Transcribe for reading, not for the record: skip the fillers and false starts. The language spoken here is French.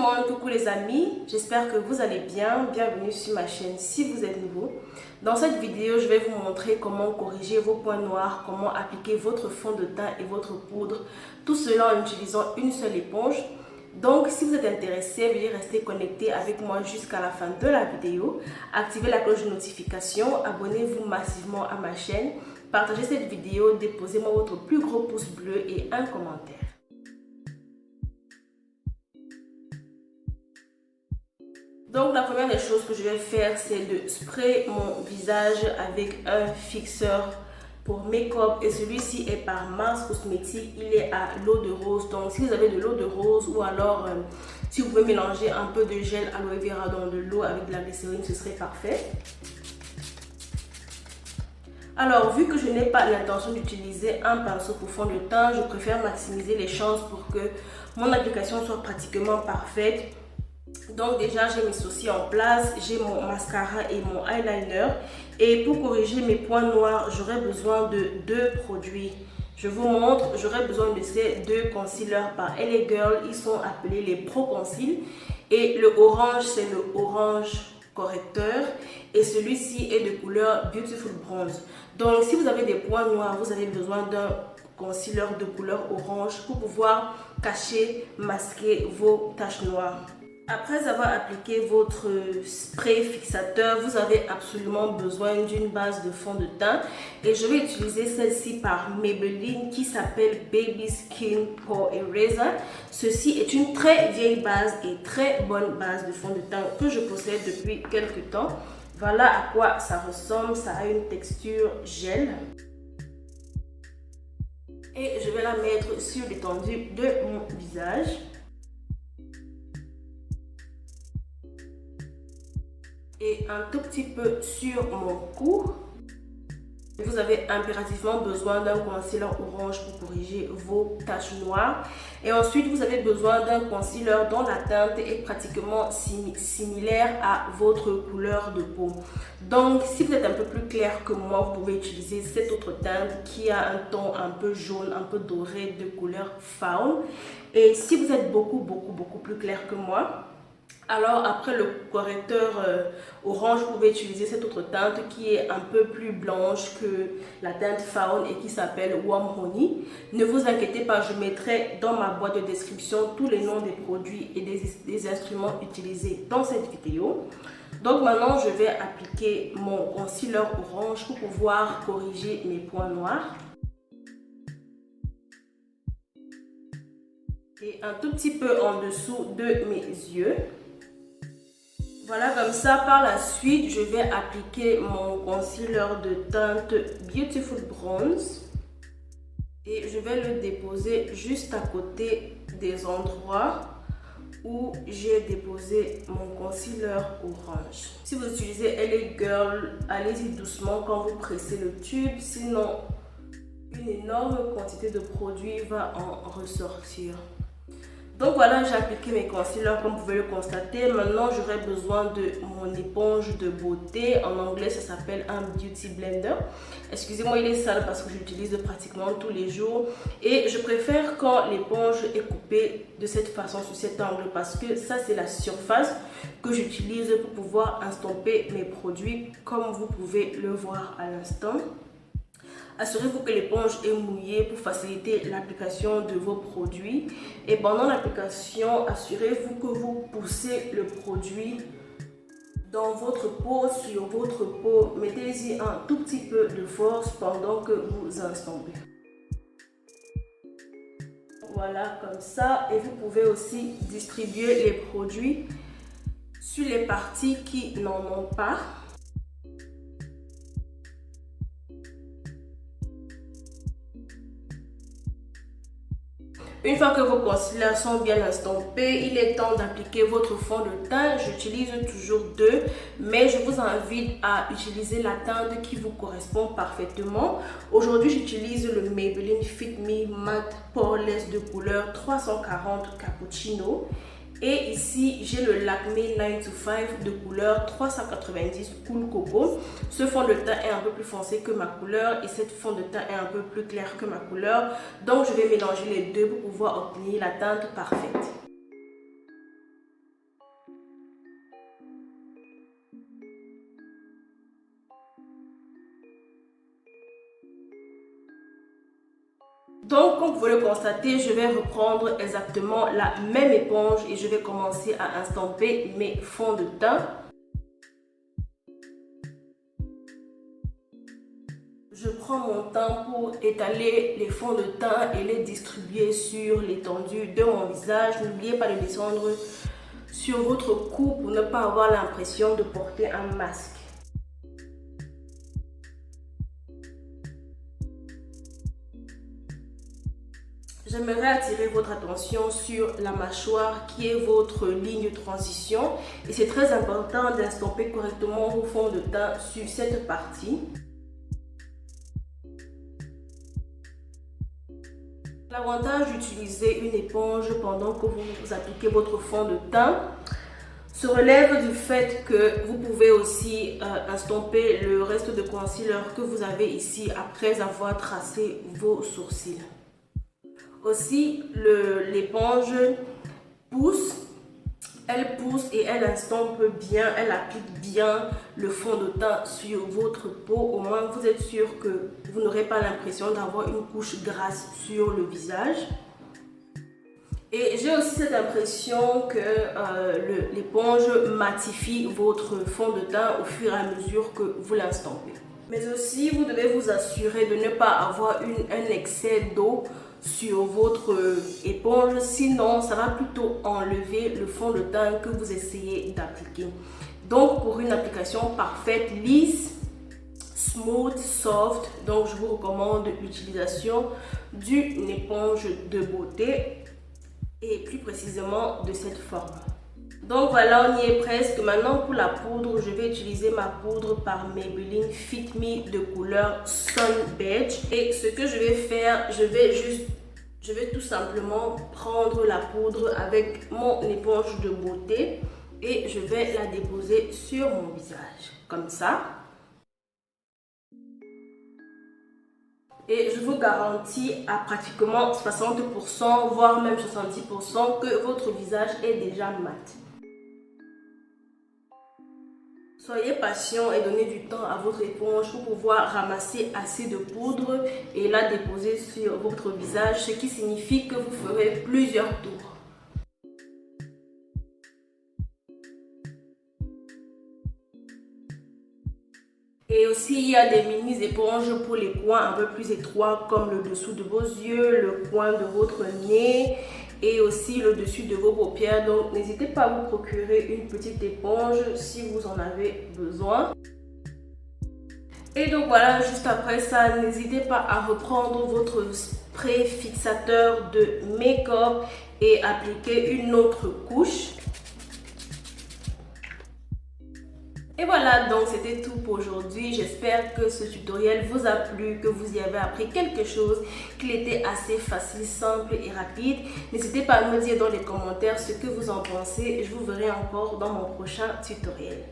le monde, coucou les amis, j'espère que vous allez bien, bienvenue sur ma chaîne si vous êtes nouveau. Dans cette vidéo, je vais vous montrer comment corriger vos points noirs, comment appliquer votre fond de teint et votre poudre, tout cela en utilisant une seule éponge. Donc si vous êtes intéressé, veuillez rester connecté avec moi jusqu'à la fin de la vidéo, activez la cloche de notification, abonnez-vous massivement à ma chaîne, partagez cette vidéo, déposez-moi votre plus gros pouce bleu et un commentaire. Donc la première des choses que je vais faire, c'est de sprayer mon visage avec un fixeur pour make-up et celui-ci est par Mars Cosmetics, il est à l'eau de rose. Donc si vous avez de l'eau de rose ou alors si vous pouvez mélanger un peu de gel aloe vera dans de l'eau avec de la glycérine, ce serait parfait. Alors vu que je n'ai pas l'intention d'utiliser un pinceau pour fond de teint, je préfère maximiser les chances pour que mon application soit pratiquement parfaite. Donc déjà j'ai mes sourcils en place, j'ai mon mascara et mon eyeliner. Et pour corriger mes points noirs, j'aurai besoin de deux produits. Je vous montre, j'aurai besoin de ces deux concealers par LA Girl. Ils sont appelés les Pro Conceal. Et le orange, c'est le orange correcteur. Et celui-ci est de couleur Beautiful Bronze. Donc si vous avez des points noirs, vous avez besoin d'un concealer de couleur orange pour pouvoir cacher, masquer vos taches noires. Après avoir appliqué votre spray fixateur, vous avez absolument besoin d'une base de fond de teint. Et je vais utiliser celle-ci par Maybelline qui s'appelle Baby Skin Pore Eraser. Ceci est une très vieille base et très bonne base de fond de teint que je possède depuis quelques temps. Voilà à quoi ça ressemble, ça a une texture gel. Et je vais la mettre sur l'étendue de mon visage. Et un tout petit peu sur mon cou. Vous avez impérativement besoin d'un concealer orange pour corriger vos taches noires. Et ensuite, vous avez besoin d'un concealer dont la teinte est pratiquement similaire à votre couleur de peau. Donc, si vous êtes un peu plus clair que moi, vous pouvez utiliser cette autre teinte qui a un ton un peu jaune, un peu doré de couleur faune. Et si vous êtes beaucoup plus clair que moi, alors après le correcteur orange, vous pouvez utiliser cette autre teinte qui est un peu plus blanche que la teinte faune et qui s'appelle Warm Honey. Ne vous inquiétez pas, je mettrai dans ma boîte de description tous les noms des produits et des instruments utilisés dans cette vidéo. Donc maintenant, je vais appliquer mon concealer orange pour pouvoir corriger mes points noirs. Et un tout petit peu en dessous de mes yeux. Voilà, comme ça, par la suite, je vais appliquer mon concealer de teinte Beautiful Bronze. Et je vais le déposer juste à côté des endroits où j'ai déposé mon concealer orange. Si vous utilisez LA Girl, allez-y doucement quand vous pressez le tube, sinon une énorme quantité de produit va en ressortir. Donc voilà, j'ai appliqué mes concealers comme vous pouvez le constater. Maintenant, j'aurai besoin de mon éponge de beauté. En anglais, ça s'appelle un Beauty Blender. Excusez-moi, il est sale parce que j'utilise pratiquement tous les jours. Et je préfère quand l'éponge est coupée de cette façon, sur cet angle, parce que ça, c'est la surface que j'utilise pour pouvoir estomper mes produits, comme vous pouvez le voir à l'instant. Assurez-vous que l'éponge est mouillée pour faciliter l'application de vos produits. Et pendant l'application, assurez-vous que vous poussez le produit dans votre peau, sur votre peau. Mettez-y un tout petit peu de force pendant que vous estompez. Voilà, comme ça. Et vous pouvez aussi distribuer les produits sur les parties qui n'en ont pas. Une fois que vos concealers sont bien estompés, il est temps d'appliquer votre fond de teint. J'utilise toujours deux, mais je vous invite à utiliser la teinte qui vous correspond parfaitement. Aujourd'hui, j'utilise le Maybelline Fit Me Matte Poreless de couleur 340 Cappuccino. Et ici, j'ai le Lakmé 9 to 5 de couleur 390 Cool Coco. Ce fond de teint est un peu plus foncé que ma couleur et cette fond de teint est un peu plus clair que ma couleur. Donc, je vais mélanger les deux pour pouvoir obtenir la teinte parfaite. Donc, comme vous le constatez, je vais reprendre exactement la même éponge et je vais commencer à estomper mes fonds de teint. Je prends mon temps pour étaler les fonds de teint et les distribuer sur l'étendue de mon visage. N'oubliez pas de descendre sur votre cou pour ne pas avoir l'impression de porter un masque. J'aimerais attirer votre attention sur la mâchoire qui est votre ligne de transition et c'est très important d'estomper correctement vos fonds de teint sur cette partie. L'avantage d'utiliser une éponge pendant que vous appliquez votre fond de teint se relève du fait que vous pouvez aussi estomper le reste de concealer que vous avez ici après avoir tracé vos sourcils. Aussi, l'éponge pousse. Elle pousse et elle estompe bien, elle applique bien le fond de teint sur votre peau. Au moins, vous êtes sûr que vous n'aurez pas l'impression d'avoir une couche grasse sur le visage. Et j'ai aussi cette impression que l'éponge matifie votre fond de teint au fur et à mesure que vous l'estompez. Mais aussi, vous devez vous assurer de ne pas avoir un excès d'eau sur votre éponge, sinon ça va plutôt enlever le fond de teint que vous essayez d'appliquer. Donc pour une application parfaite, lisse, smooth, soft, donc je vous recommande l'utilisation d'une éponge de beauté et plus précisément de cette forme. Donc voilà, on y est presque. Maintenant pour la poudre, je vais utiliser ma poudre par Maybelline Fit Me de couleur Sun Beige. Et ce que je vais faire, je vais tout simplement prendre la poudre avec mon éponge de beauté et je vais la déposer sur mon visage, comme ça. Et je vous garantis à pratiquement 60%, voire même 70% que votre visage est déjà mat. Soyez patient et donnez du temps à votre éponge pour pouvoir ramasser assez de poudre et la déposer sur votre visage, ce qui signifie que vous ferez plusieurs tours. Et aussi, il y a des mini éponges pour les coins un peu plus étroits comme le dessous de vos yeux, le coin de votre nez et aussi le dessus de vos paupières. Donc, n'hésitez pas à vous procurer une petite éponge si vous en avez besoin. Et donc voilà, juste après ça, n'hésitez pas à reprendre votre spray fixateur de make-up et appliquer une autre couche. Et voilà, donc c'était tout pour aujourd'hui. J'espère que ce tutoriel vous a plu, que vous y avez appris quelque chose, qu'il était assez facile, simple et rapide. N'hésitez pas à me dire dans les commentaires ce que vous en pensez. Je vous verrai encore dans mon prochain tutoriel.